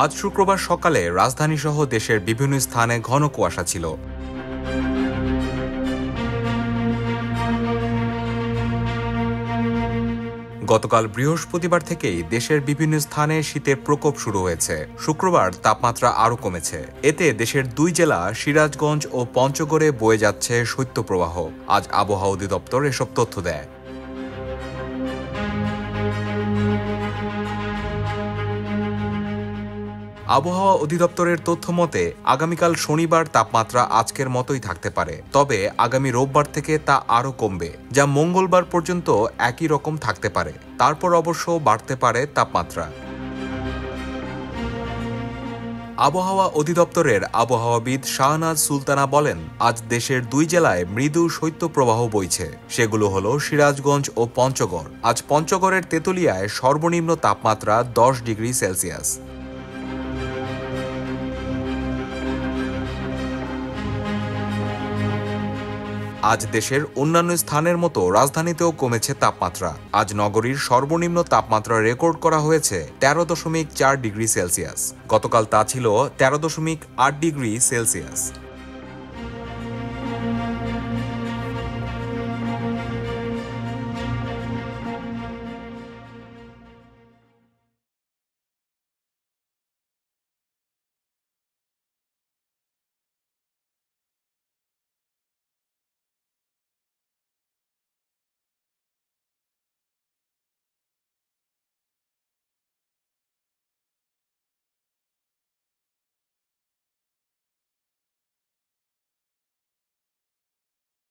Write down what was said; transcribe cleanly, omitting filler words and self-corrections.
আজ শুক্রবার সকালে রাজধানীসহ দেশের বিভিন্ন স্থানে ঘন কুয়াশা ছিল। গতকাল বৃহস্পতিবার থেকেই দেশের বিভিন্ন স্থানে শীতের প্রকোপ শুরু হয়েছে। শুক্রবার তাপমাত্রা আরও কমেছে। এতে দেশের দুই জেলা সিরাজগঞ্জ ও পঞ্চগড়ে বয়ে যাচ্ছে শৈত্যপ্রবাহ। আজ আবহাওয়া অধিদপ্তর এসব তথ্য দেয়। আবহাওয়া অধিদপ্তরের তথ্য মতে আগামীকাল শনিবার তাপমাত্রা আজকের মতোই থাকতে পারে, তবে আগামী রোববার থেকে তা আরও কমবে, যা মঙ্গলবার পর্যন্ত একই রকম থাকতে পারে। তারপর অবশ্য বাড়তে পারে তাপমাত্রা। আবহাওয়া অধিদপ্তরের আবহাওয়াবিদ শাহনাজ সুলতানা বলেন, আজ দেশের দুই জেলায় মৃদু শৈত্যপ্রবাহ বইছে। সেগুলো হলো সিরাজগঞ্জ ও পঞ্চগড়। আজ পঞ্চগড়ের তেঁতুলিয়ায় সর্বনিম্ন তাপমাত্রা 10 ডিগ্রি সেলসিয়াস। আজ দেশের অন্যান্য স্থানের মতো রাজধানীতেও কমেছে তাপমাত্রা। আজ নগরীর সর্বনিম্ন তাপমাত্রা রেকর্ড করা হয়েছে 13.4 ডিগ্রি সেলসিয়াস। গতকাল তা ছিল 13.8 ডিগ্রি সেলসিয়াস।